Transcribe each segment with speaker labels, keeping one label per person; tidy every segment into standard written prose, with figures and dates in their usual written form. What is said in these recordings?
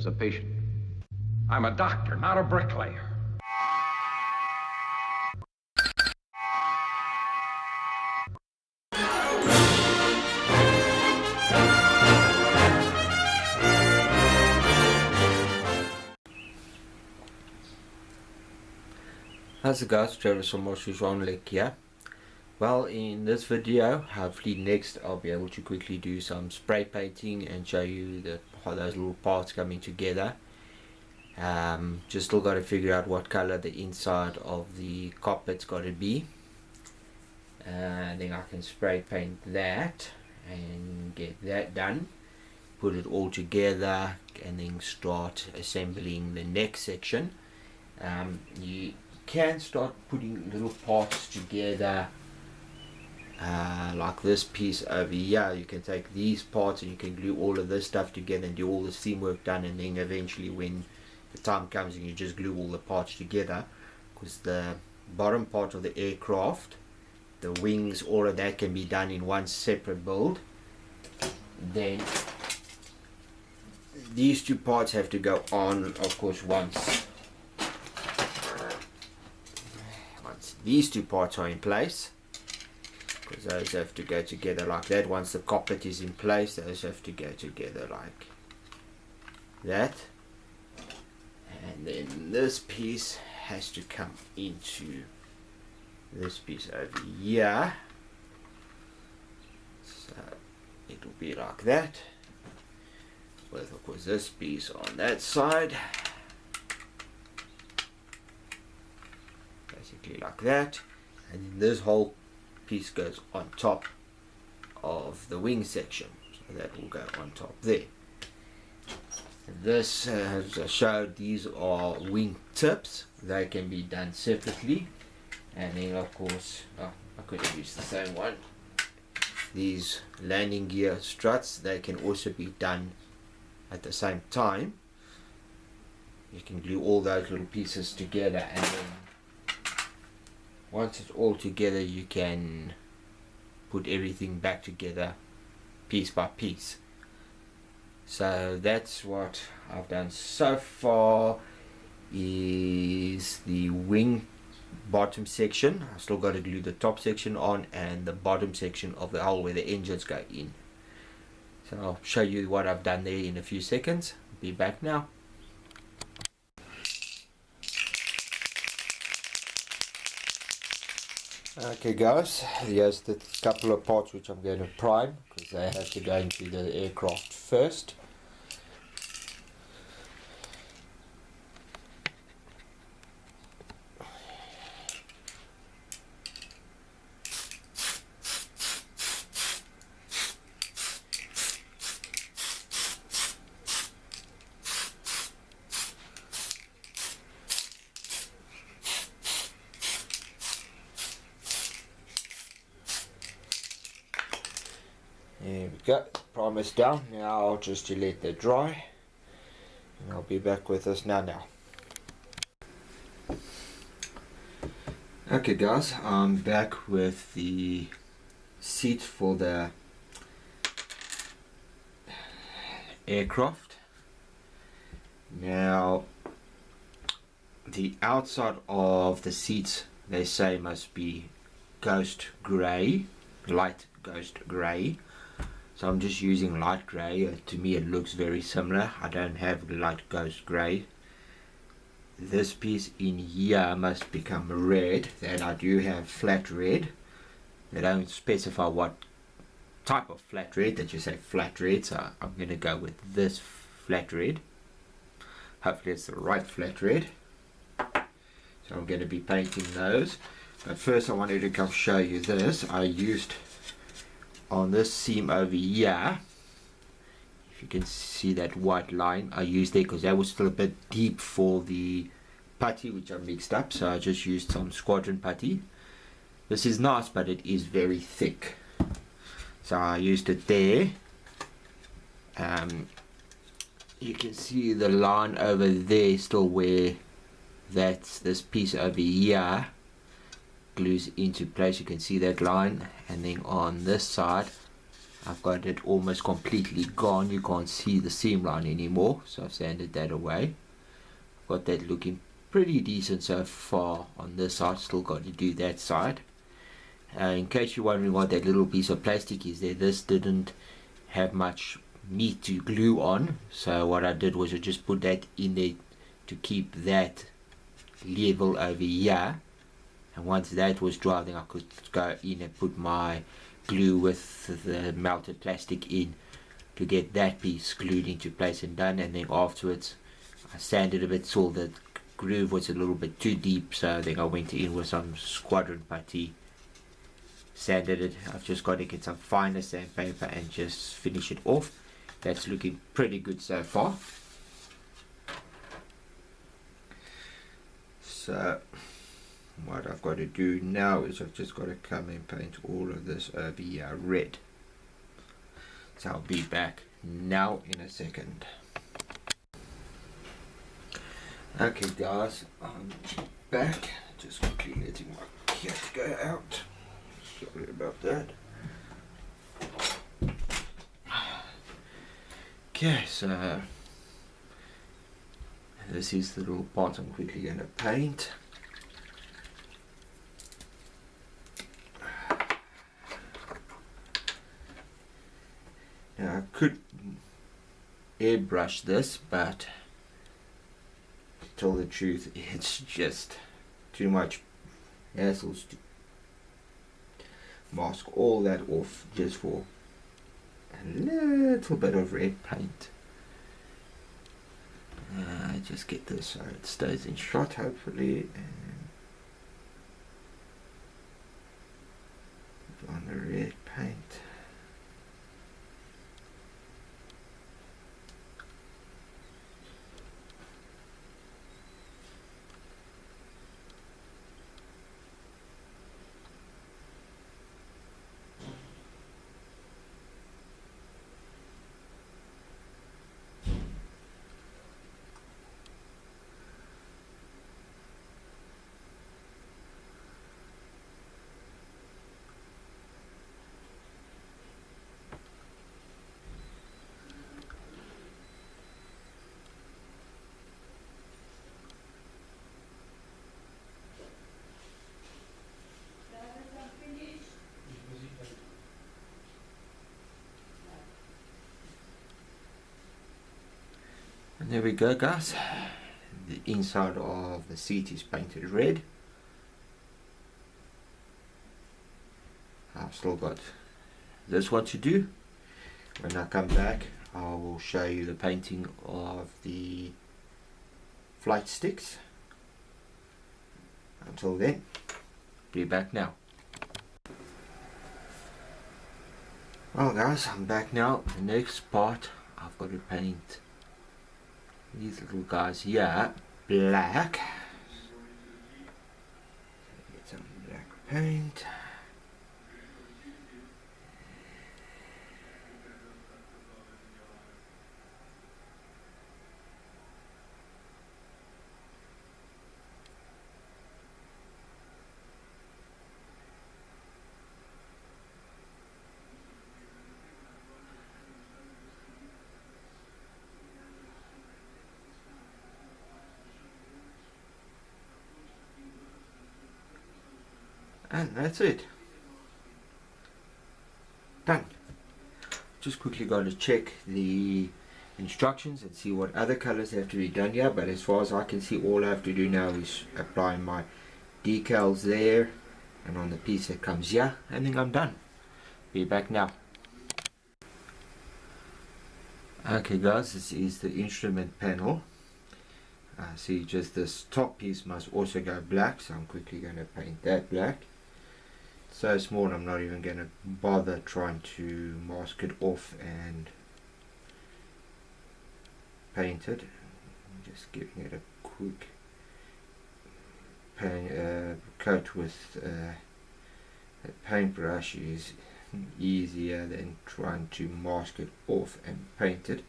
Speaker 1: a patient. I'm a doctor, not a bricklayer.
Speaker 2: How's it guys, Trevor from Ostrich here. Well, in this video, hopefully next I'll be able to quickly do some spray painting and show you how those little parts coming together. Just still got to figure out what color the inside of the cockpit's got to be. Then I can spray paint that and get that done. Put it all together and then start assembling the next section. You can start putting little parts together like this piece over here. You can take these parts and you can glue all of this stuff together and do all the seam work done, and then eventually when the time comes and you just glue all the parts together, because the bottom part of the aircraft, the wings, all of that can be done in one separate build. Then these two parts have to go on, of course, once these two parts are in place, because those have to go together like that. Once the cockpit is in place, those have to go together like that, and then this piece has to come into this piece over here, so it will be like that, with of course this piece on that side, basically like that, and then this whole piece goes on top of the wing section, so that will go on top there. This, as I showed, these are wing tips. They can be done separately, and then of course I could have used the same one. These landing gear struts, they can also be done at the same time. You can glue all those little pieces together, and then once it's all together you can put everything back together piece by piece. So that's what I've done so far, is the wing bottom section. I still got to glue the top section on and the bottom section of the hull where the engines go in. So I'll show you what I've done there in a few seconds. Be back now. Okay guys, here's the couple of parts which I'm going to prime, because they have to go into the aircraft first. There we go, primer's down. Now just to let that dry, and I'll be back with us now. Okay guys, I'm back with the seat for the aircraft. Now the outside of the seats, they say, must be ghost grey, light ghost grey. So I'm just using light grey. To me it looks very similar. I don't have light ghost grey. This piece in here must become red. Then I do have flat red. They don't specify what type of flat red, that you say flat red, so I'm going to go with this flat red. Hopefully it's the right flat red. So I'm going to be painting those. But first I wanted to come show you this. I used on this seam over here, if you can see that white line, I used there because that was still a bit deep for the putty which I mixed up, so I just used some squadron putty. This is nice, but it is very thick, so I used it there. You can see the line over there still, where that's this piece over here glues into place. You can see that line, and then on this side I've got it almost completely gone. You can't see the seam line anymore, so I've sanded that away. Got that looking pretty decent so far on this side. Still got to do that side. In case you're wondering what that little piece of plastic is there, this didn't have much meat to glue on, so what I did was I just put that in there to keep that level over here, and once that was dry then I could go in and put my glue with the melted plastic in to get that piece glued into place and done. And then afterwards I sanded a bit, saw the groove was a little bit too deep, so then I went in with some squadron putty, sanded it. I've just got to get some finer sandpaper and just finish it off. That's looking pretty good so far. So what I've got to do now is I've just got to come and paint all of this over here red. So I'll be back now in a second. Okay guys, I'm back. Just quickly letting my cat go out. Sorry about that. Okay, so this is the little part I'm quickly going to paint. Now I could airbrush this, but to tell the truth, it's just too much hassles to mask all that off just for a little bit of red paint. Just get this so it stays in shot hopefully, and put on the red paint. And there we go guys, the inside of the seat is painted red. I've still got this one to do. When I come back I will show you the painting of the flight sticks. Until then, be back now. Well guys, I'm back now. The next part I've got to paint these little guys here black. Get some black paint. And that's it. Done. Just quickly got to check the instructions and see what other colors have to be done here, but as far as I can see all I have to do now is apply my decals there and on the piece that comes here, and then I'm done. Be back now. Okay guys, this is the instrument panel. See, just this top piece must also go black, so I'm quickly going to paint that black. So small I'm not even going to bother trying to mask it off and paint it. I'm just giving it a quick coat with a paintbrush is easier than trying to mask it off and paint it.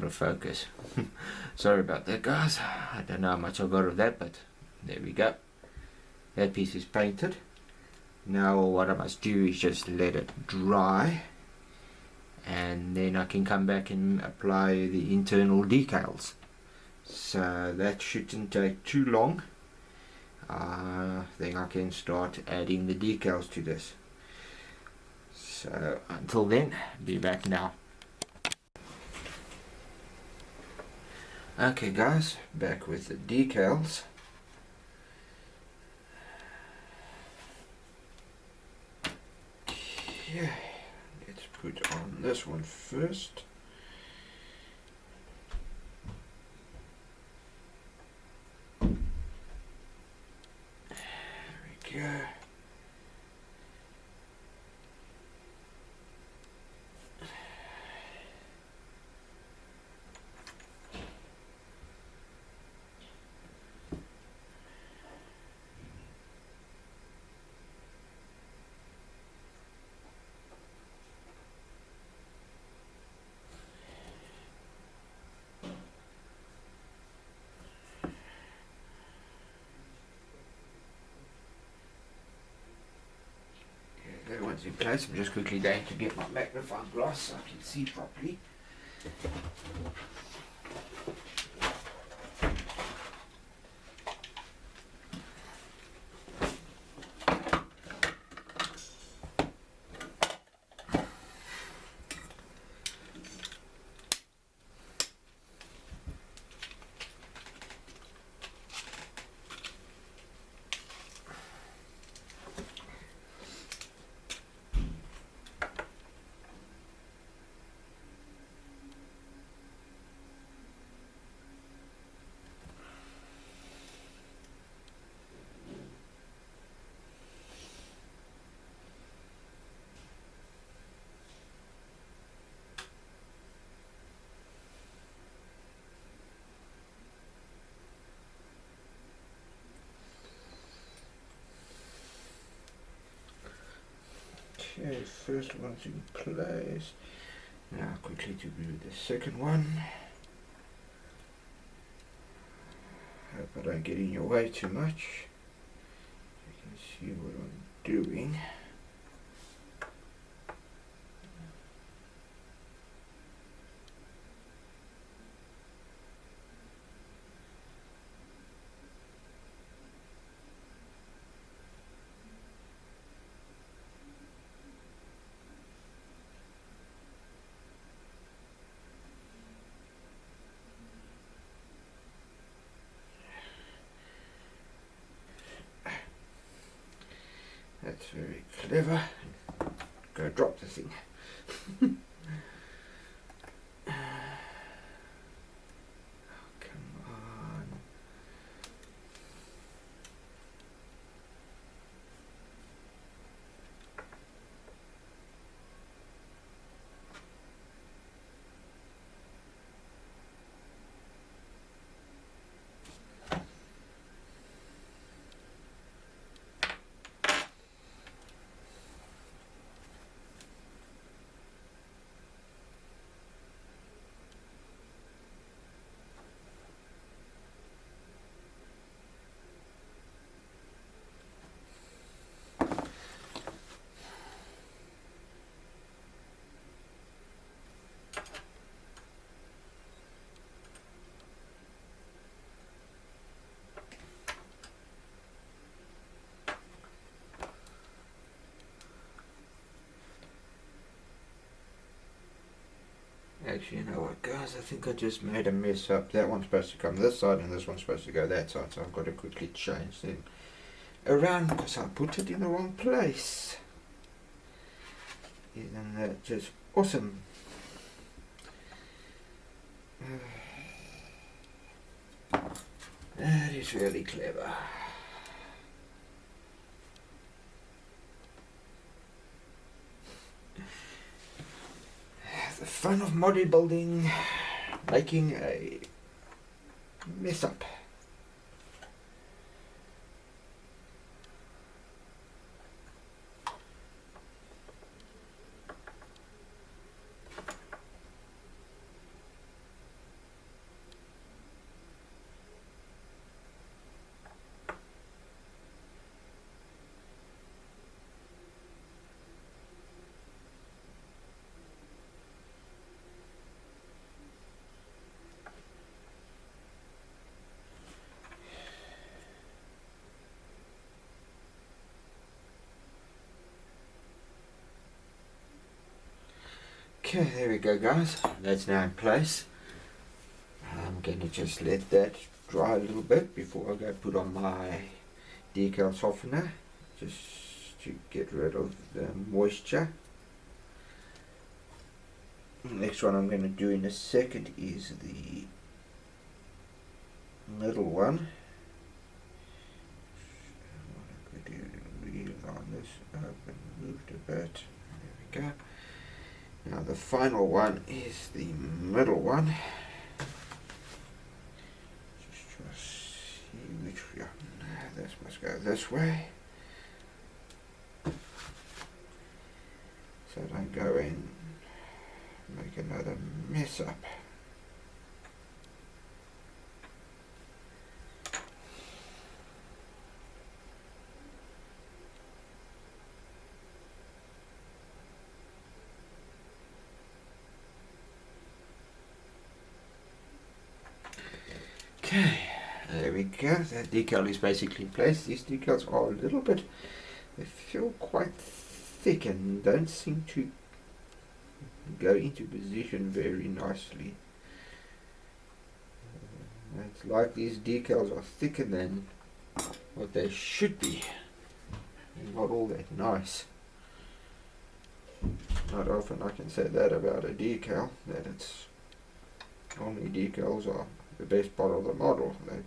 Speaker 2: out of focus. Sorry about that, guys. I don't know how much I got of that, but there we go. That piece is painted. Now what I must do is just let it dry, and then I can come back and apply the internal decals. So that shouldn't take too long. Then I can start adding the decals to this. So until then, be back now. Okay guys, back with the decals. Okay, let's put on this one first. There we go. That one's in place. I'm just quickly going to get my magnifying glass so I can see properly. Okay, first one's in place. Now quickly to do the second one. Hope I don't get in your way too much. You can see what I'm doing. That's very clever. Go drop the thing. Oh, come on. Actually, you know what, guys? I think I just made a mess up. That one's supposed to come this side and this one's supposed to go that side. So I've got to quickly change them around because I put it in the wrong place. Isn't that just awesome? That is really clever. The fun of model building, making a mess up. Okay, there we go guys, that's now in place. I'm going to just let that dry a little bit before I go put on my decal softener, just to get rid of the moisture. The next one I'm going to do in a second is the middle one. I could line this up and moved a bit. There we go. Now the final one is the middle one. Just try to see which one. This must go this way. So don't go in, make another mess up. Okay, there we go. That decal is basically placed. These decals are a little bit, they feel quite thick and don't seem to go into position very nicely. It's like these decals are thicker than what they should be and not all that nice. Not often I can say that about a decal, that it's normally decals are the best part of the model. They're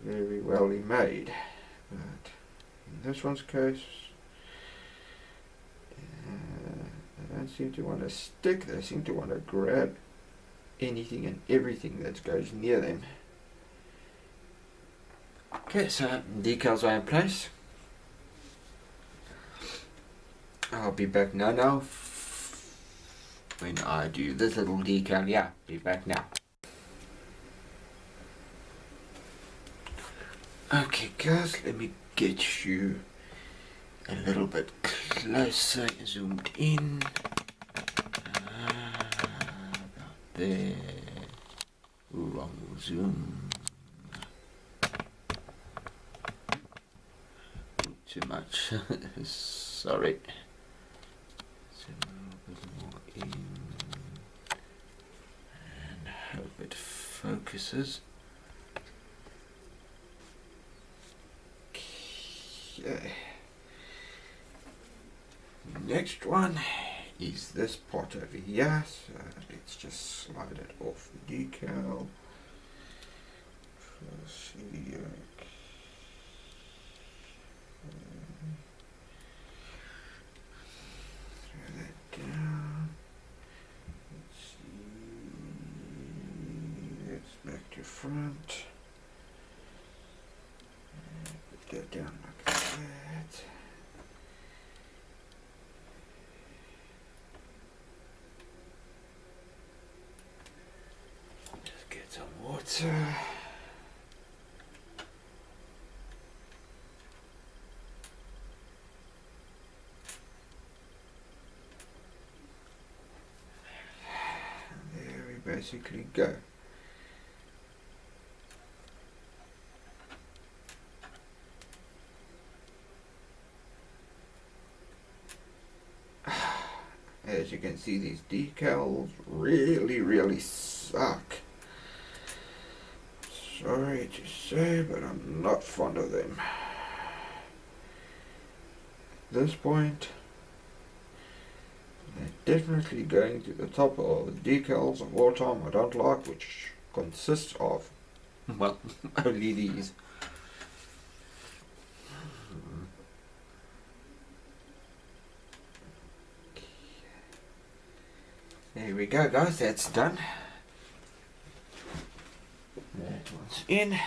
Speaker 2: very well made, but in this one's case they don't seem to want to stick, they seem to want to grab anything and everything that goes near them. Okay, so decals are in place. I'll be back now when I do this little decal. Yeah, be back now. Okay guys, let me get you a little bit closer, zoomed in, about there, wrong zoom, too much, sorry, zoom a little bit more in, and hope it focuses. Okay. Next one is this part over here, so let's just slide it off the decal. Throw that down. Let's see. It's back to front. Put that down like that. Some water. There we basically go. As you can see, these decals really suck. Sorry to say, but I'm not fond of them. At this point, they're definitely going to the top of the decals of all time I don't like, which consists of, well, only these. There we go guys, that's done. That one's in.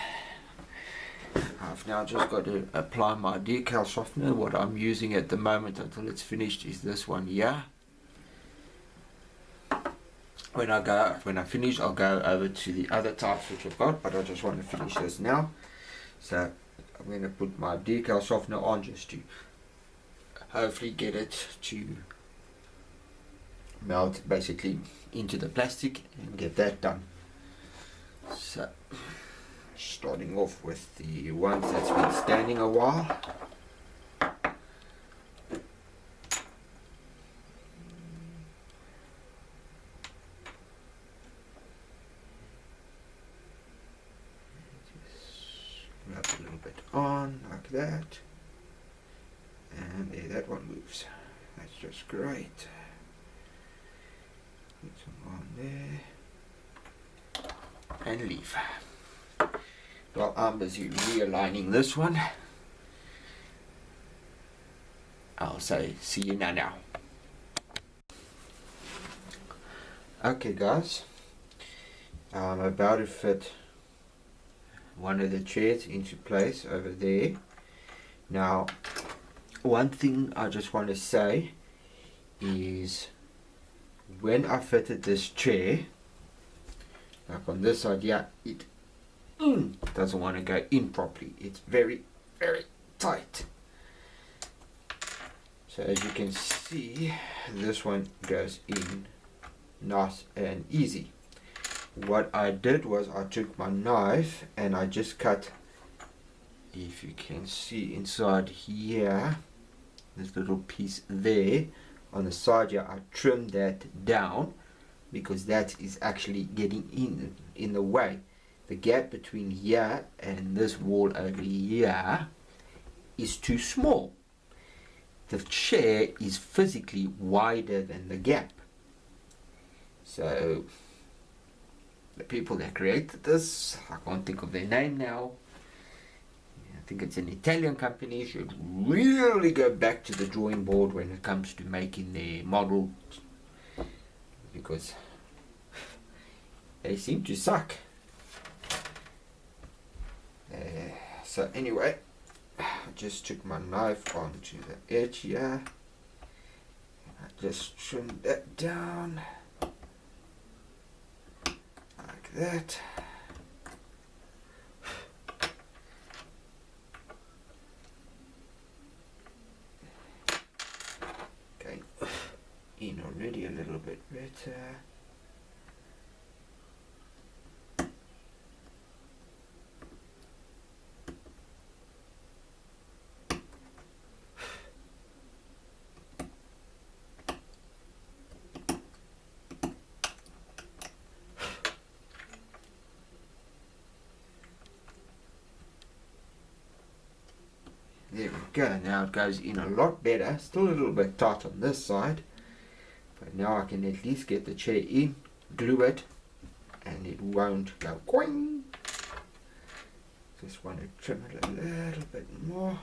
Speaker 2: I've now just got to apply my decal softener. What I'm using at the moment until it's finished is this one here. When I finish, I'll go over to the other types which I've got, but I just want to finish this now. So I'm going to put my decal softener on just to hopefully get it to melt basically into the plastic and get that done. So starting off with the ones that's been standing a while. that. And there, that one moves. That's just great. Put some on there. And leave. Well, I'm busy realigning this one. I'll say see you now. Okay guys, I'm about to fit one of the chairs into place over there. Now, one thing I just want to say is when I fitted this chair, like on this side, yeah, it doesn't want to go in properly. It's very, very tight. So as you can see, this one goes in nice and easy. What I did was I took my knife and I just cut, if you can see inside here, this little piece there on the side here, I trimmed that down because that is actually getting in the way. The gap between here and this wall over here is too small. The chair is physically wider than the gap. So the people that created this, I can't think of their name now, I think it's an Italian company, should really go back to the drawing board when it comes to making their models, because they seem to suck. So anyway, I just took my knife onto the edge here. I just trimmed that down like that. Okay, in already a little bit better. There we go, now it goes in a lot better, still a little bit tight on this side, but now I can at least get the chair in, glue it, and it won't go quing. Just want to trim it a little bit more.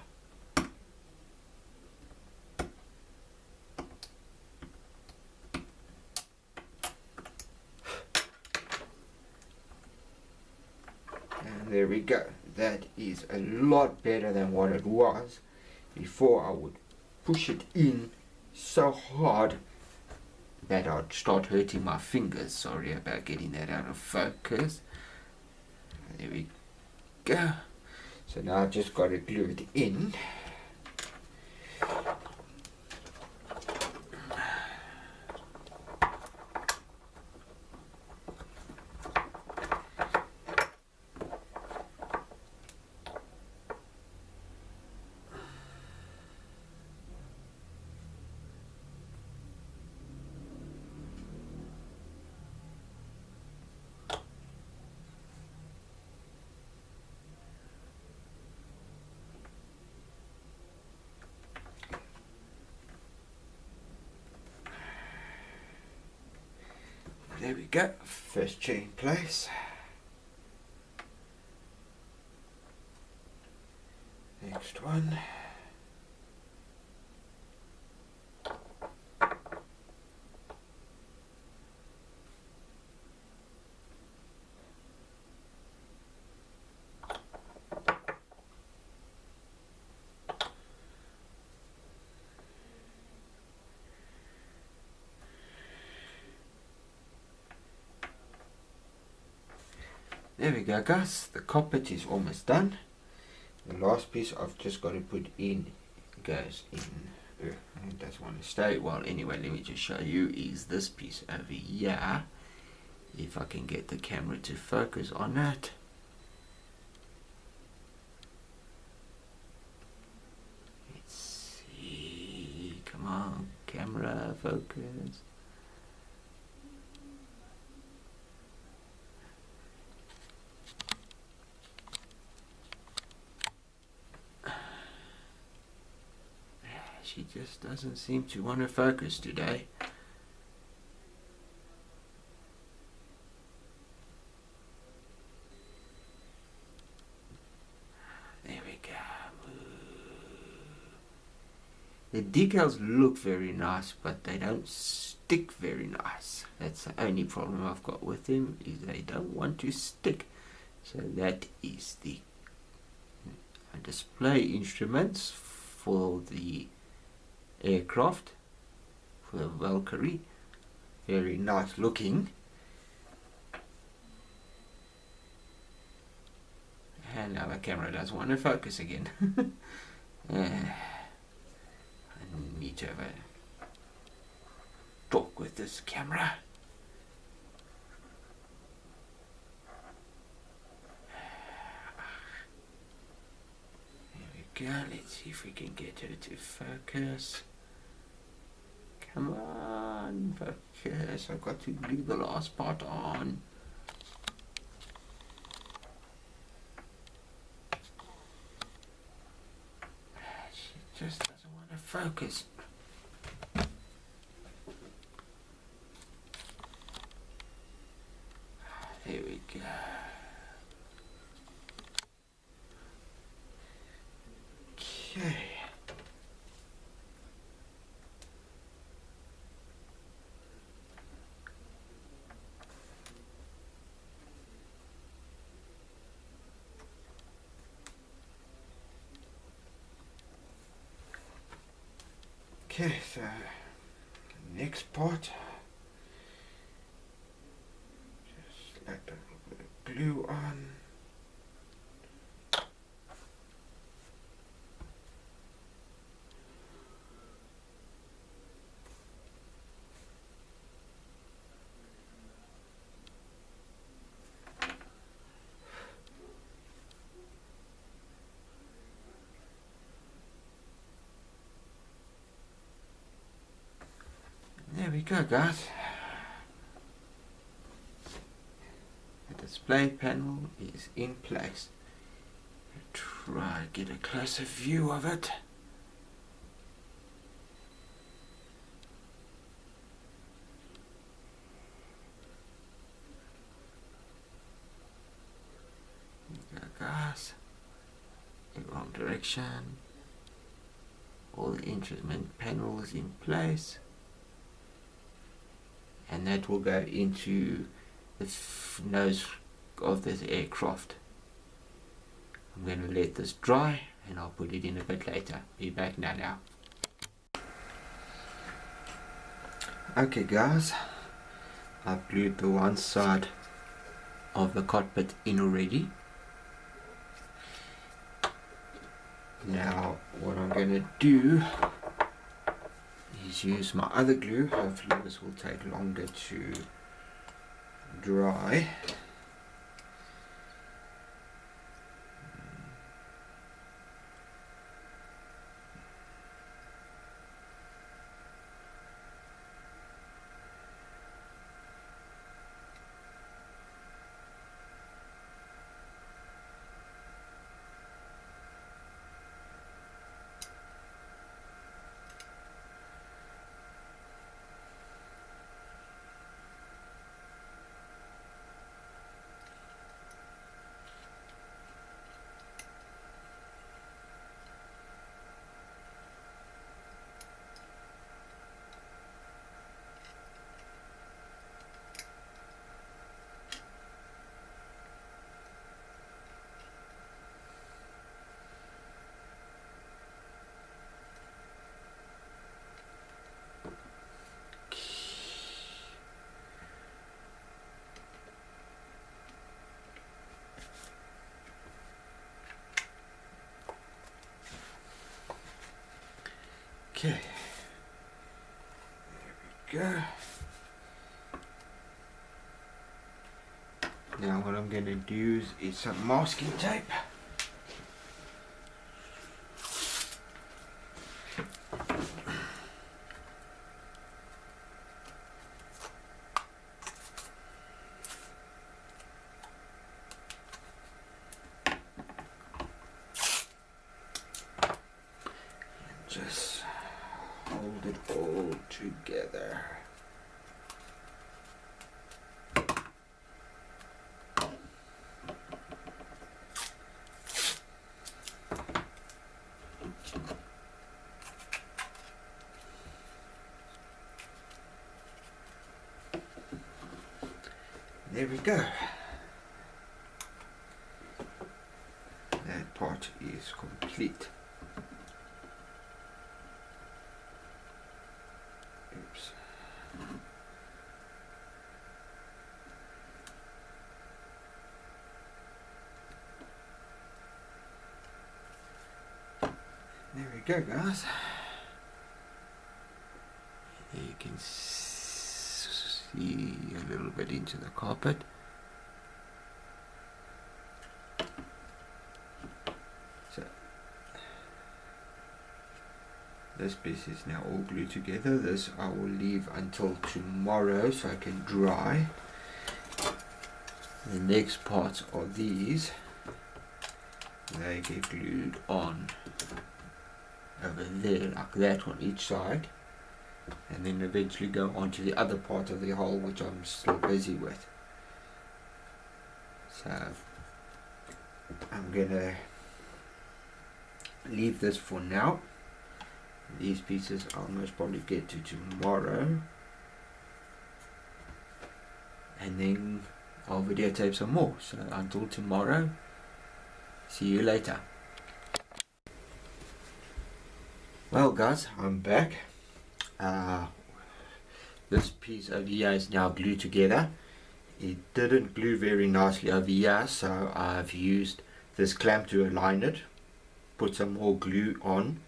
Speaker 2: And there we go. That is a lot better than what it was. Before I would push it in so hard that I'd start hurting my fingers. Sorry about getting that out of focus. There we go. So now I just got to glue it in. There we go, first chair in place. Next one. There we go guys, the carpet is almost done. The last piece I've just got to put in goes in. It doesn't want to stay. Well anyway, let me just show you, is this piece over here. If I can get the camera to focus on it. Let's see, come on camera, focus. She just doesn't seem to want to focus today. There we go. The decals look very nice, but they don't stick very nice. That's the only problem I've got with them, is they don't want to stick. So that is the display instruments for the aircraft, for the Valkyrie. Very nice looking. And now the camera doesn't want to focus again. I need to have a talk with this camera. There we go. Let's see if we can get her to focus. Come on, focus. I've got to glue the last part on. She just doesn't want to focus. There we go. Okay. Okay, so next part, just like a little bit of glue on. There we go, guys. The display panel is in place. Try to get a closer view of it. There we go, guys. The wrong direction. All the instrument panels in place. And that will go into the nose of this aircraft. I'm going to let this dry and I'll put it in a bit later. Be back now. Okay guys, I've glued the one side of the cockpit in already. Now what I'm going to do is use my other glue. Hopefully this will take longer to dry. Okay, there we go. Now what I'm going to use is some masking tape. Just hold it all together. There we go. That part is complete. Oops. There we go, guys. You can see a little bit into the carpet. So this piece is now all glued together. This I will leave until tomorrow so I can dry. The next parts are these. They get glued on over there like that on each side, and then eventually go onto the other part of the hole, which I'm still busy with. So I'm gonna leave this for now. These pieces I'll most probably get to tomorrow, and then I'll videotape some more. So until tomorrow, see you later. Well guys, I'm back. This piece over here is now glued together. It didn't glue very nicely over here, so I've used this clamp to align it, put some more glue on,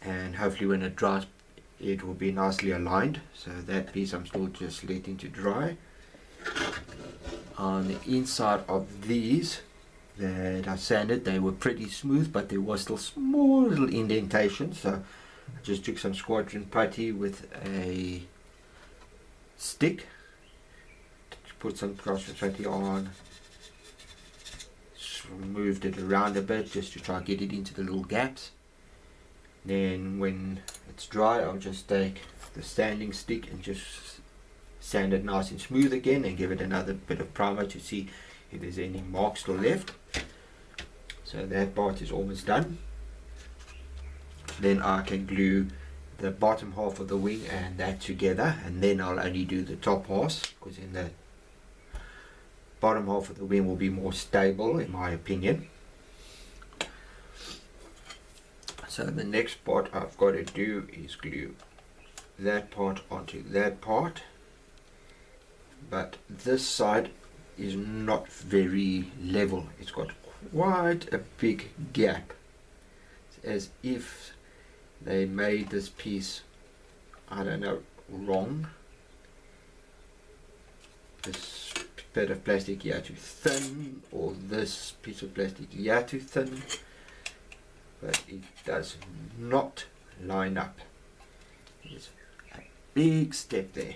Speaker 2: and hopefully when it dries it will be nicely aligned. So that piece I'm still just letting to dry. On the inside of these that I sanded, they were pretty smooth, but there was still small little indentations, so I just took some squadron putty with a stick, put some squadron putty on, moved it around a bit just to try and get it into the little gaps. Then when it's dry, I'll just take the sanding stick and just sand it nice and smooth again, and give it another bit of primer to see if there's any marks still left. So that part is almost done. Then I can glue the bottom half of the wing and that together, and then I'll only do the top half, because in the bottom half of the wing will be more stable in my opinion. So the next part I've got to do is glue that part onto that part, but this side is not very level. It's got quite a big gap. It's as if they made this piece, I don't know, wrong. This bit of plastic here too thin, or this piece of plastic here too thin, but it does not line up. There's a big step there.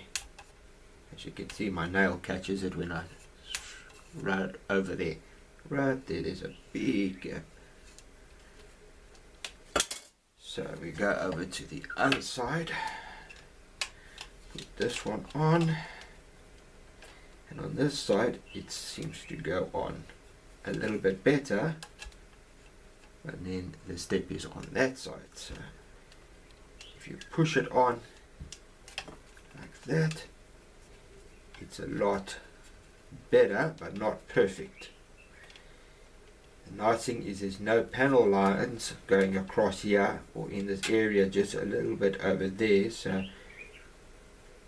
Speaker 2: As you can see, my nail catches it when I right over there. Right there, there's a big gap. So we go over to the other side, put this one on, and on this side it seems to go on a little bit better, but then the step is on that side. So if you push it on like that, it's a lot better, but not perfect. The nice thing is there's no panel lines going across here or in this area, just a little bit over there, so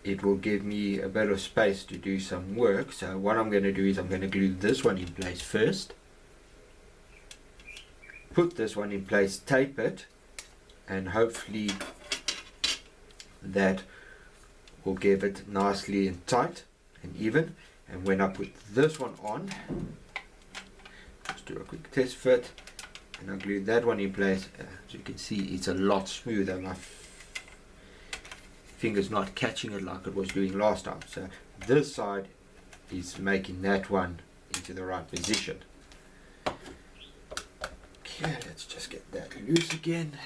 Speaker 2: it will give me a bit of space to do some work. So what I'm going to do is I'm going to glue this one in place first, put this one in place, tape it, and hopefully that will give it nicely and tight and even. And when I put this one on, just do a quick test fit, and I glue that one in place. As you can see, it's a lot smoother. My finger's not catching it like it was doing last time. So this side is making that one into the right position. Okay, let's just get that loose again.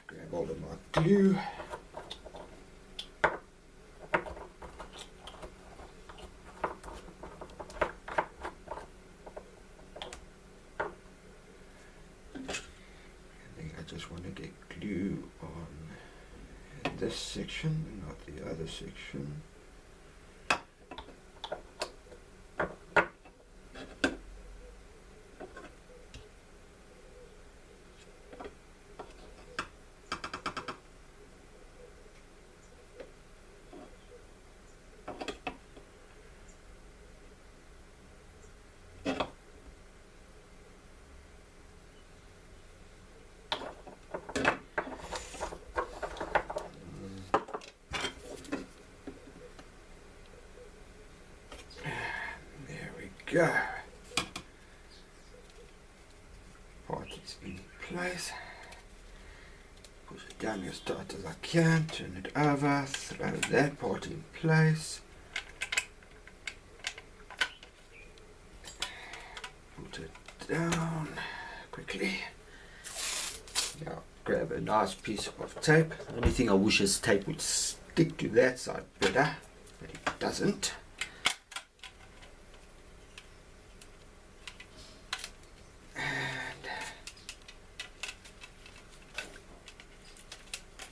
Speaker 2: Grab hold of my glue. I just want to get glue on this section, not the other section. Go. Part is in place. Push it down as tight as I can. Turn it over. Throw that part in place. Put it down quickly. Now grab a nice piece of tape. The only thing I wish is tape would stick to that side better, but it doesn't.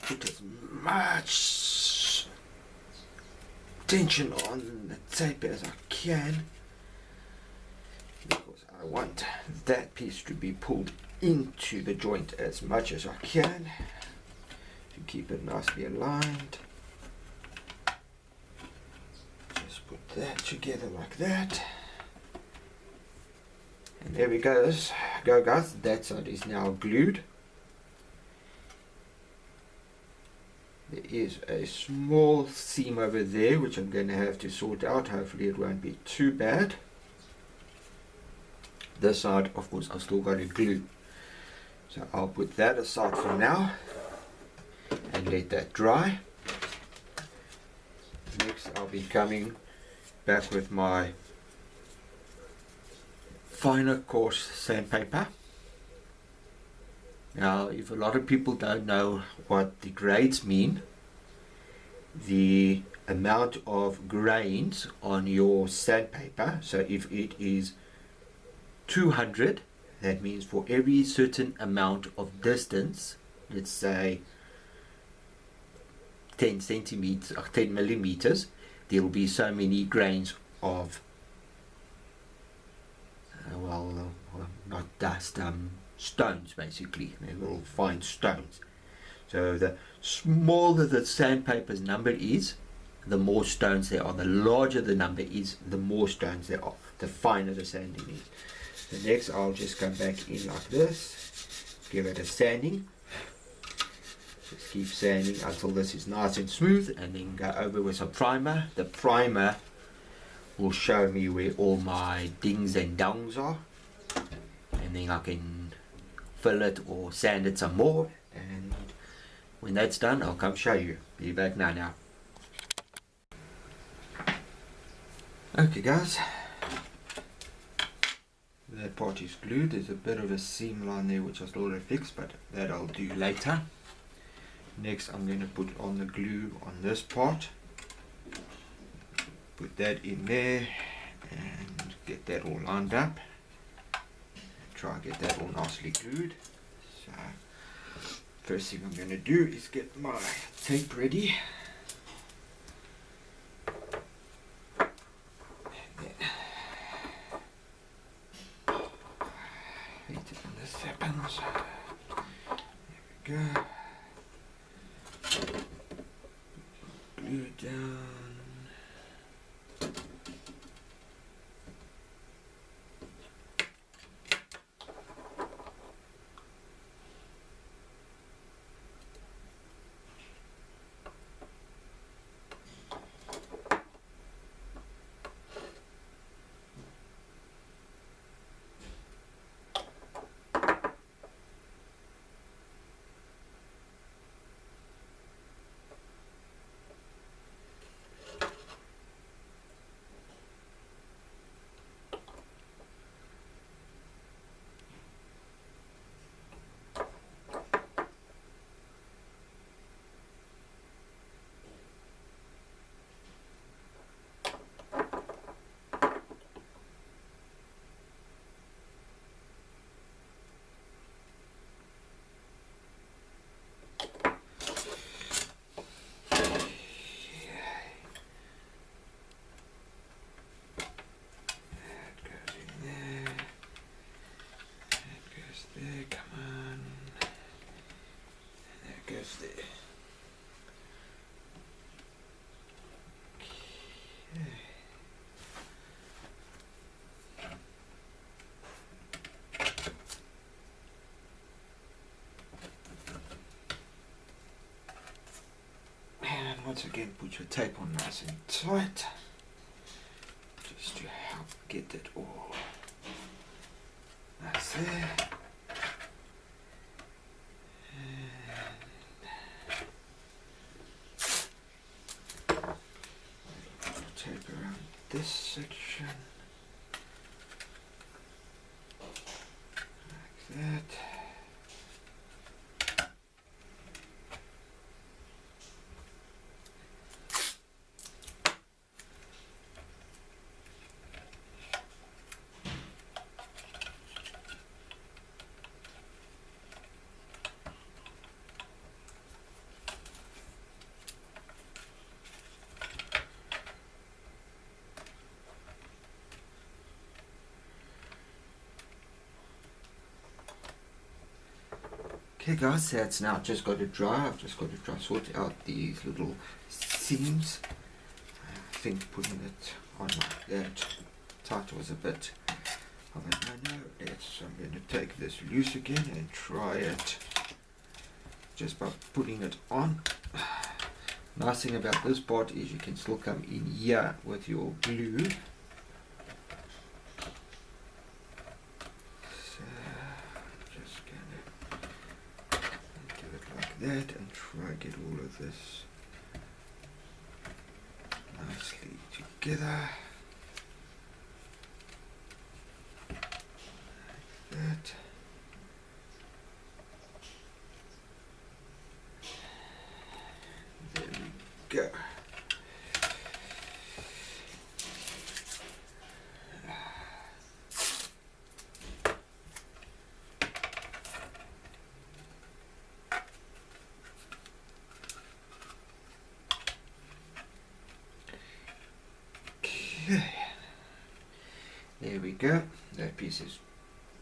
Speaker 2: Put as much tension on the tape as I can, because I want that piece to be pulled into the joint as much as I can to keep it nicely aligned. Just put that together like that, and there we go guys. That side is now glued. There is a small seam over there which I'm going to have to sort out. Hopefully it won't be too bad. This side, of course, I've still got to glue. So I'll put that aside for now and let that dry. Next I'll be coming back with my finer coarse sandpaper. Now, if a lot of people don't know what the grades mean, the amount of grains on your sandpaper, so if it is 200, that means for every certain amount of distance, let's say 10 centimeters or 10 millimeters, there will be so many grains of not dust, stones. Basically, they're little fine stones. So the smaller the sandpaper's number is, the more stones there are. The larger the number is, the more stones there are, the finer the sanding is. So next I'll just come back in like this, give it a sanding, just keep sanding until this is nice and smooth, and then go over with some primer. The primer will show me where all my dings and dongs are, and then I can fill it or sand it some more, and when that's done I'll come show you. Be back now. Okay guys, that part is glued. There's a bit of a seam line there which I still have to fix, but that I'll do later. Next I'm going to put on the glue on this part, put that in there and get that all lined up. Try and get that all nicely glued. So first thing I'm going to do is get my tape ready. Heat it on the seconds. There we go. Glue it down. goes there. Okay. And once again, put your tape on nice and tight, just to help get it all nice there. Tape around this section, like that. Okay guys, that's now just got to dry. I've just got to try sort out these little seams. I think putting it on like that tight was a bit of a no-no. I'm going to take this loose again and try it just by putting it on. Nice thing about this part is you can still come in here with your glue. That and try get all of this nicely together like that. There we go. There we go, that piece is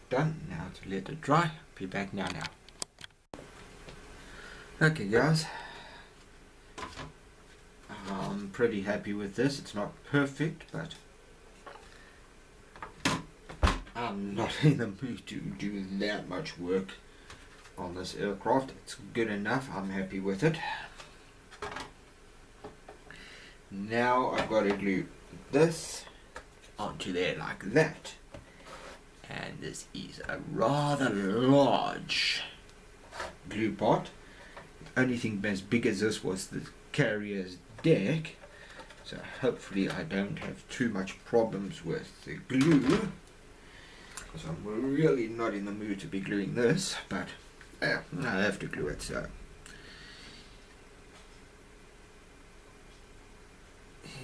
Speaker 2: done. Now to let it dry. Be back now. Okay guys, I'm pretty happy with this. It's not perfect, but I'm not in the mood to do that much work on this aircraft. It's good enough. I'm happy with it. Now I've got to glue this onto there like that, and this is a rather large glue pot. The only thing as big as this was the carrier's deck, so hopefully I don't have too much problems with the glue, because I'm really not in the mood to be gluing this, but I have to glue it. So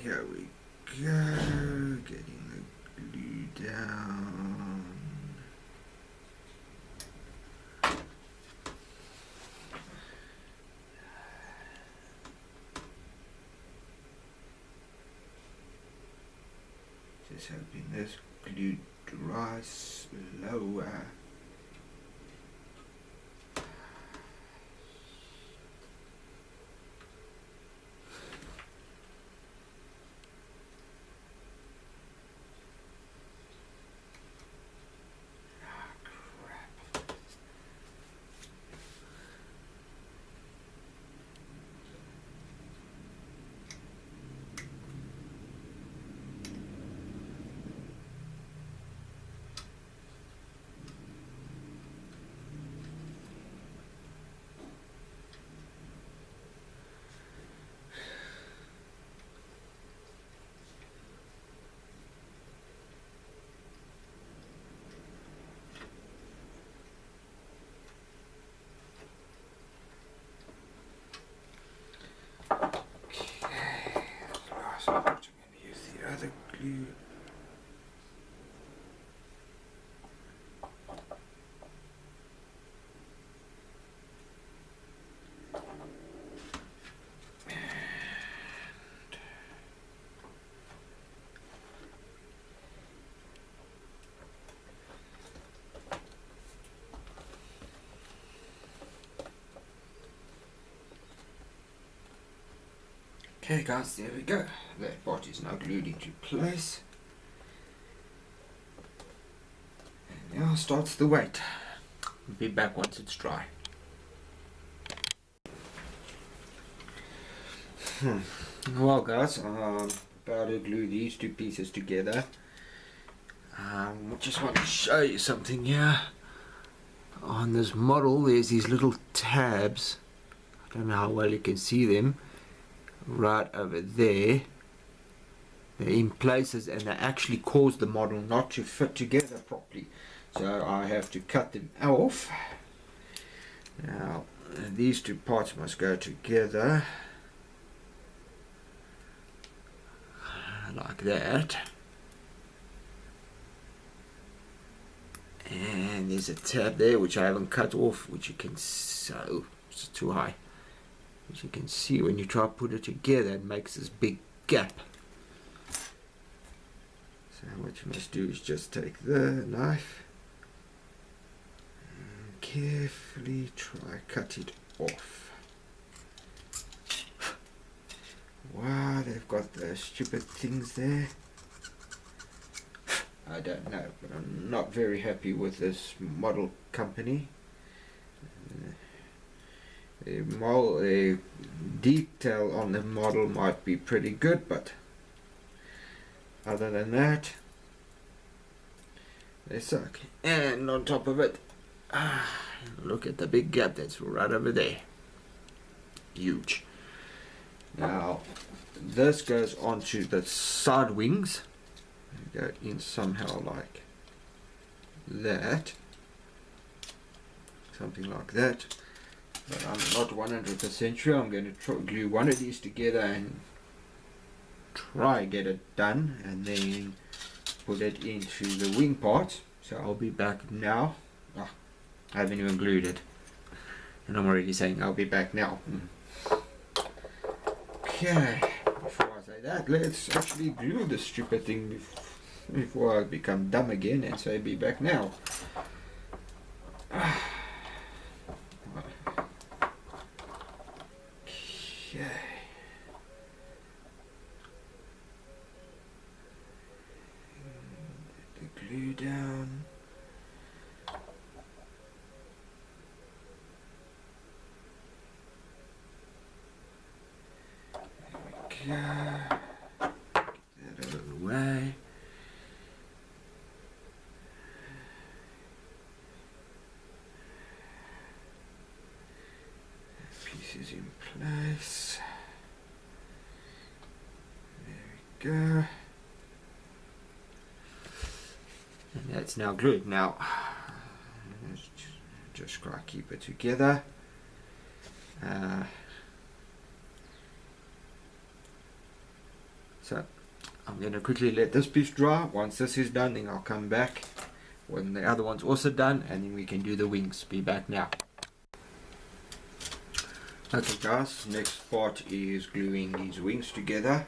Speaker 2: here we go, getting the glue down. Just hoping this glue dries slower. Okay guys, there we go. That part is now glued into place. And now starts the wait. I'll be back once it's dry. Well guys, I'm about to glue these two pieces together. I just want to show you something here. On this model there's these little tabs. I don't know how well you can see them. Right over there. They're in places and they actually cause the model not to fit together properly. So I have to cut them off. Now these two parts must go together. Like that. And there's a tab there which I haven't cut off, which you can see. Oh, it's too high. As you can see, when you try to put it together, it makes this big gap. So what you must do is just take the knife and carefully try cut it off. Wow, they've got those stupid things there. I don't know, but I'm not very happy with this model company. The detail on the model might be pretty good, but other than that, they suck. And on top of it, look at the big gap that's right over there. Huge. Now, this goes onto the side wings. Go in somehow like that. Something like that. But I'm not 100% sure. I'm going to glue one of these together and try get it done, and then put it into the wing part. So I'll be back now. Oh, I haven't even glued it, and I'm already saying I'll be back now. Okay, before I say that, let's actually glue this stupid thing before I become dumb again and say be back now. Okay. The glue down. There we go. Get that out of the way. Pieces in place. There we go. And that's now glued. Now, just try to keep it together. So I'm going to quickly let this piece dry. Once this is done, then I'll come back when the other one's also done, and then we can do the wings. Be back now. Okay guys, next part is gluing these wings together.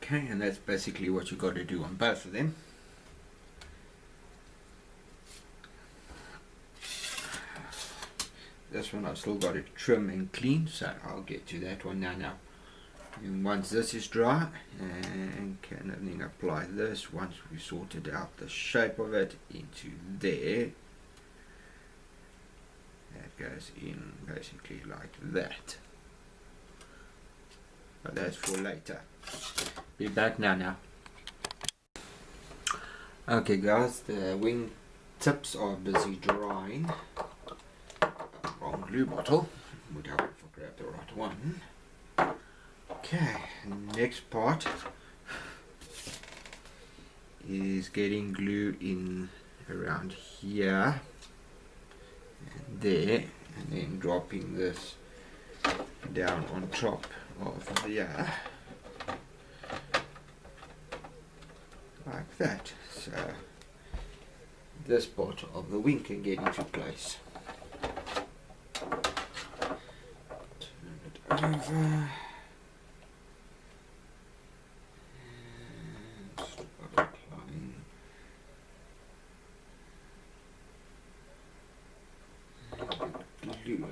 Speaker 2: Okay, and that's basically what you got to do on both of them. This one I've still got to trim and clean, so I'll get to that one now. And once this is dry, and can then apply this once we've sorted out the shape of it into there. That goes in basically like that. But that's for later. Be back now. Okay guys, the wing tips are busy drying. Wrong glue bottle. Would help if I grab the right one. Okay, next part is getting glue in around here and there, and then dropping this down on top of there like that, so this part of the wing can get into place. Turn it over and start applying glue.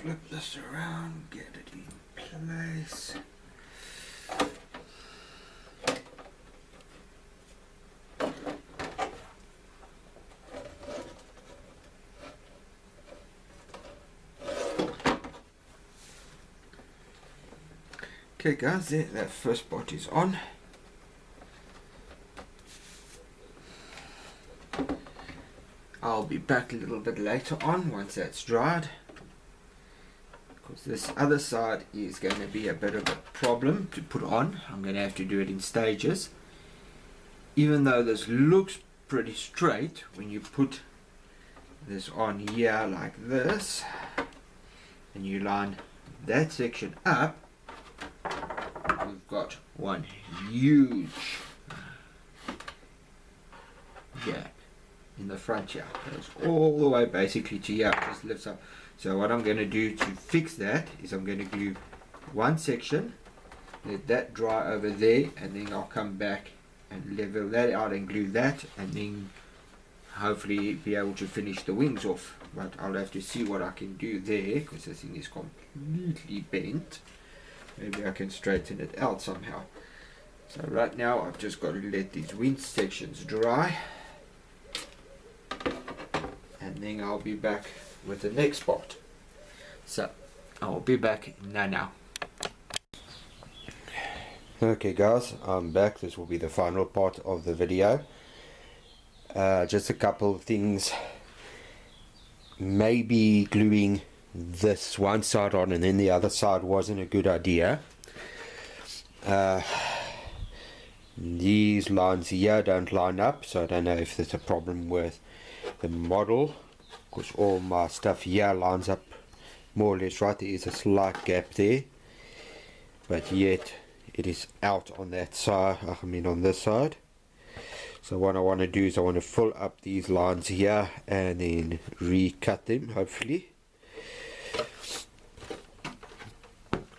Speaker 2: Flip this around, get it in place. Okay guys, there, that first part is on. I'll be back a little bit later on once that's dried. This other side is going to be a bit of a problem to put on. I'm going to have to do it in stages. Even though this looks pretty straight, when you put this on here like this, and you line that section up, we've got one huge gap in the front here. It goes all the way basically to here, just lifts up. So what I'm going to do to fix that is I'm going to glue one section, let that dry over there, and then I'll come back and level that out and glue that, and then hopefully be able to finish the wings off. But I'll have to see what I can do there, because this thing is completely bent. Maybe I can straighten it out somehow. So right now I've just got to let these wing sections dry, and then I'll be back with the next part. So I'll be back now. Okay guys, I'm back. This will be the final part of the video. Just a couple of things. Maybe gluing this one side on and then the other side wasn't a good idea. These lines here don't line up, so I don't know if there's a problem with the model, because all my stuff here lines up more or less right. There is a slight gap there, but yet it is out on that side, I mean on this side. So what I want to do is I want to fill up these lines here and then recut them, hopefully.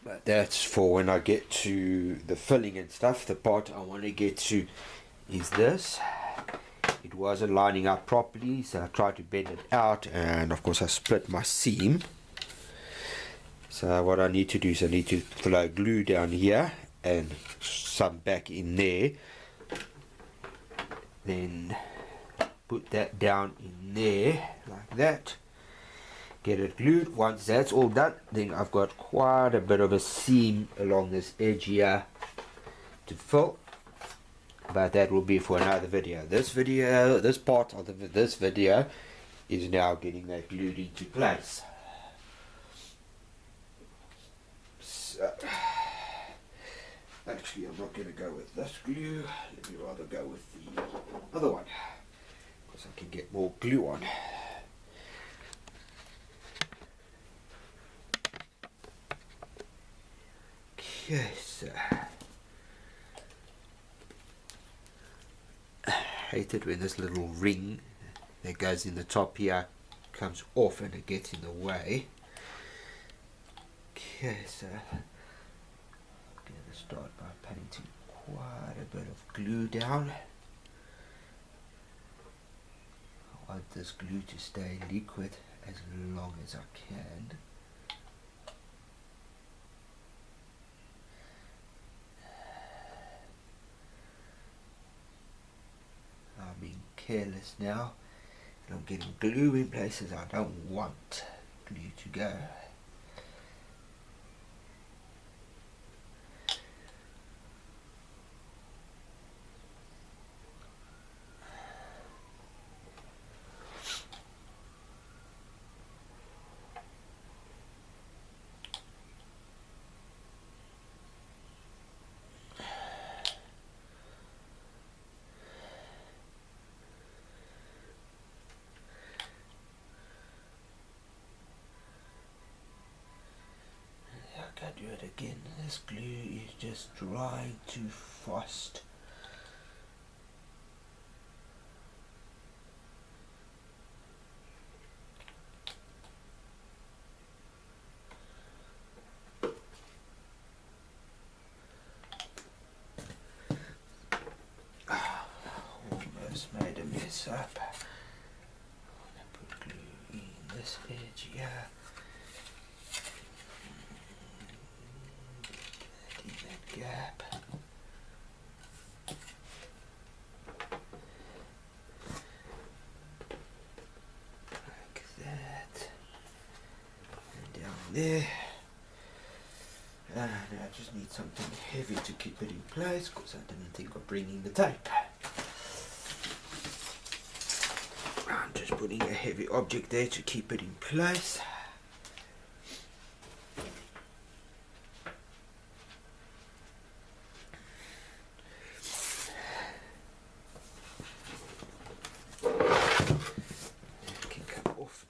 Speaker 2: But that's for when I get to the filling and stuff. The part I want to get to is this. It wasn't lining up properly, so I tried to bend it out, and of course I split my seam. So what I need to do is I need to throw glue down here and some back in there, then put that down in there like that, get it glued. Once that's all done, then I've got quite a bit of a seam along this edge here to fill, but that will be for another video. This part of this video is now getting that glued into place. So, actually I'm not going to go with this glue, let me rather go with the other one, because I can get more glue on. Okay, so I hate it when this little ring that goes in the top here comes off and it gets in the way. Okay, so I'm going to start by painting quite a bit of glue down. I want this glue to stay liquid as long as I can. I'm being careless now, and I'm getting glue in places I don't want glue to go. I do it again. This glue is just drying too fast. Almost made a mess up. I'm going to put glue in this edge here. Gap. Like that. And down there. And I just need something heavy to keep it in place because I didn't think of bringing the tape. I'm just putting a heavy object there to keep it in place.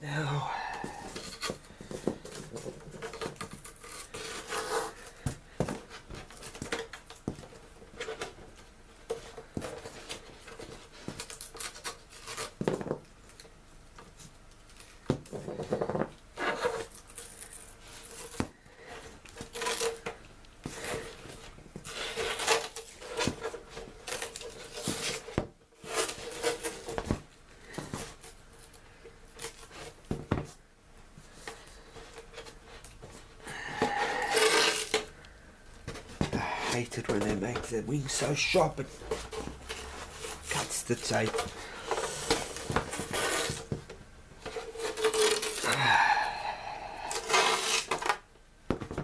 Speaker 2: Now, I hate it when they make the wings so sharp it cuts the tape.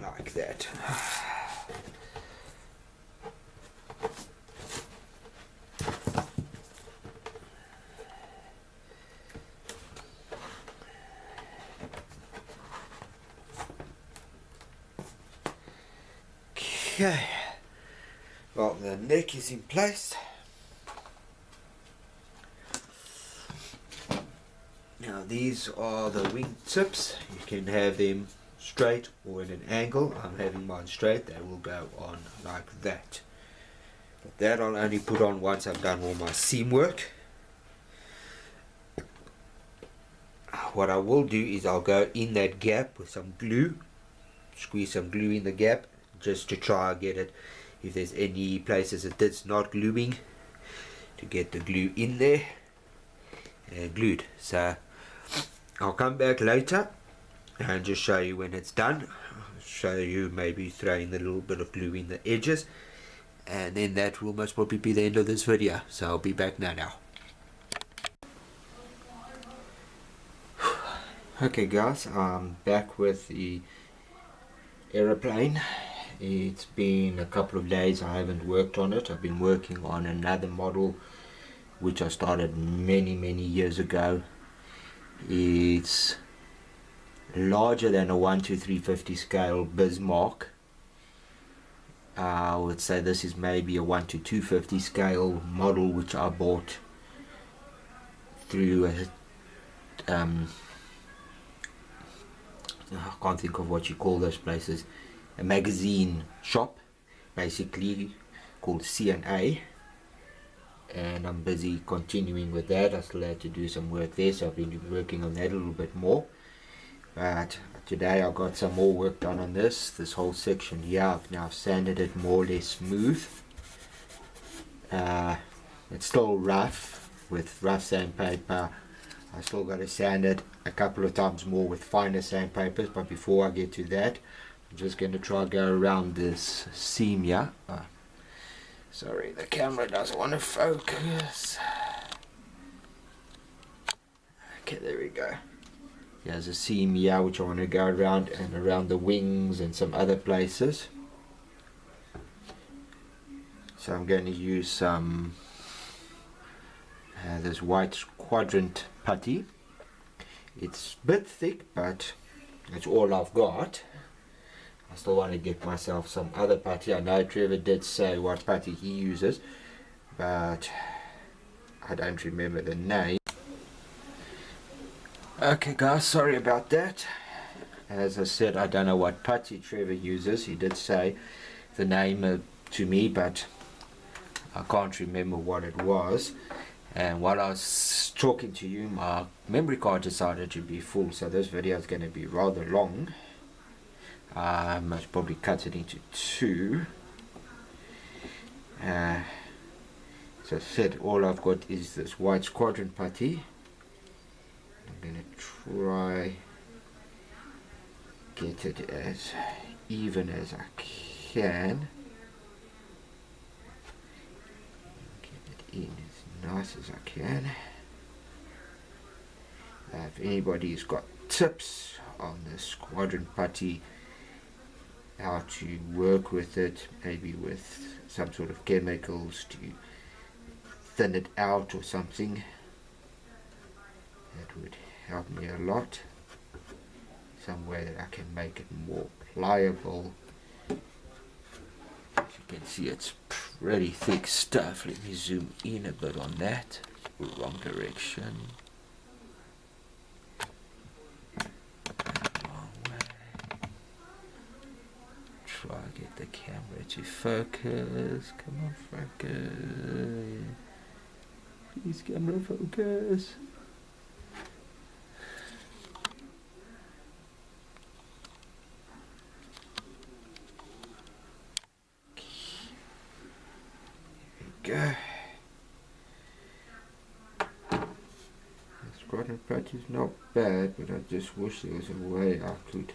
Speaker 2: Like that. Okay. Well, the neck is in place. Now these are the wing tips. You can have them straight or in an angle. I'm having mine straight. They will go on like that. But that I'll only put on once I've done all my seam work. What I will do is I'll go in that gap with some glue. Squeeze some glue in the gap just to try and get it, if there's any places that it's not gluing, to get the glue in there and glued. So I'll come back later and just show you when it's done. I'll show you maybe throwing a little bit of glue in the edges, and then that will most probably be the end of this video. So I'll be back now. Okay guys, I'm back with the aeroplane. It's been a couple of days, I haven't worked on it. I've been working on another model which I started many years ago. It's larger than a 1:350 scale Bismarck. I would say this is maybe a 1:250 scale model which I bought through a I can't think of what you call those places, a magazine shop basically called C&A, and I'm busy continuing with that. I still had to do some work there, so I've been working on that a little bit more. But today I got some more work done on this whole section here. I've now sanded it more or less smooth. It's still rough with rough sandpaper. I still got to sand it a couple of times more with finer sandpapers, but before I get to that, I'm just going to try go around this seam here. Sorry, the camera doesn't want to focus. Okay, there we go. Here's a seam here which I want to go around, and around the wings and some other places. So I'm going to use some this white quadrant putty. It's a bit thick, but that's all I've got. I still want to get myself some other putty. I know Trevor did say what putty he uses, but I don't remember the name. Okay guys, sorry about that. As I said, I don't know what putty Trevor uses. He did say the name to me, but I can't remember what it was. And while I was talking to you, my memory card decided to be full, so this video is going to be rather long. I must probably cut it into two. So I said, all I've got is this white quadrant putty. I'm going to try get it as even as I can. Get it in as nice as I can. If anybody's got tips on this quadrant putty, how to work with it, maybe with some sort of chemicals to thin it out or something, that would help me a lot. Some way that I can make it more pliable. As you can see, it's pretty thick stuff. Let me zoom in a bit on that. Wrong direction. Wrong way. Try get the camera to focus. Come on, focus. Please, camera, focus. Go. This quadrant putty is not bad, but I just wish there was a way I could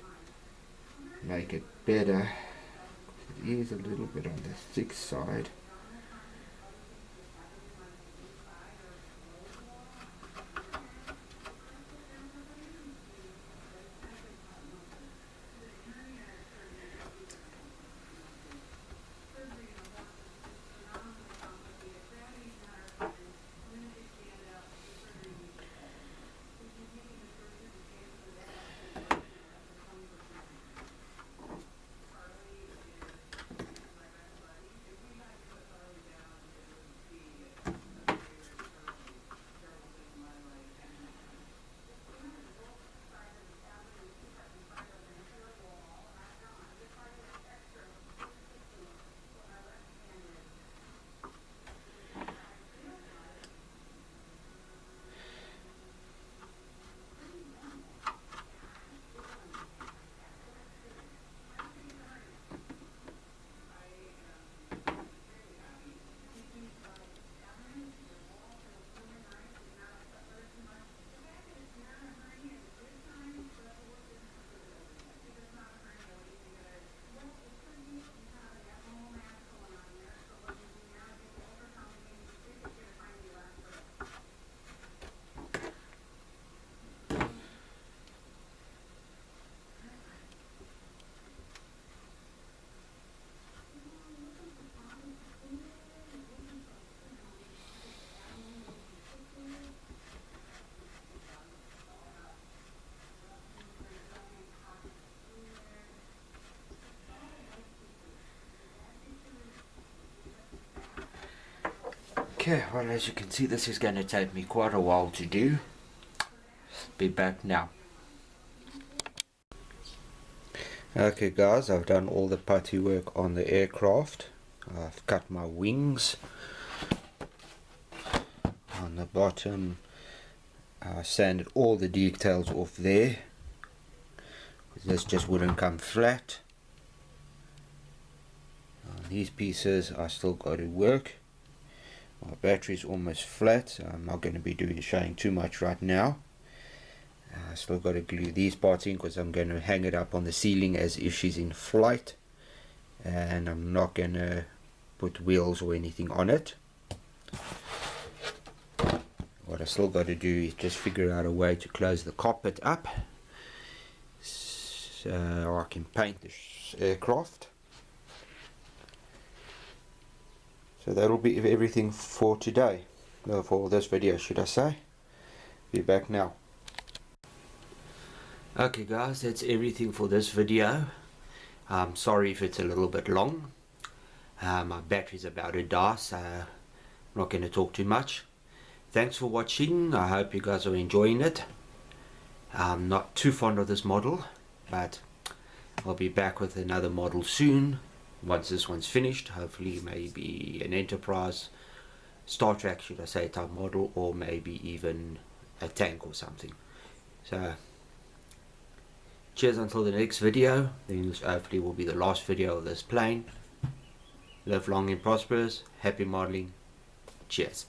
Speaker 2: make it better. It is a little bit on the thick side. Okay, well, as you can see, this is going to take me quite a while to do. Be back now. Okay guys, I've done all the putty work on the aircraft. I've cut my wings on the bottom. I sanded all the details off there. This just wouldn't come flat. These pieces I still got to work. My battery's almost flat, so I'm not going to be showing too much right now. I still got to glue these parts in because I'm going to hang it up on the ceiling as if she's in flight, and I'm not going to put wheels or anything on it. What I still got to do is just figure out a way to close the cockpit up so I can paint this aircraft. So that'll be everything for today, for this video should I say. Be back now. Okay guys, that's everything for this video. I'm sorry if it's a little bit long. My battery's about to die, so I'm not going to talk too much. Thanks for watching. I hope you guys are enjoying it. I'm not too fond of this model, but I'll be back with another model soon. Once this one's finished, hopefully maybe an Enterprise, Star Trek should I say, type model, or maybe even a tank or something. So cheers until the next video. Then this hopefully will be the last video of this plane. Live long and prosperous. Happy modeling. Cheers.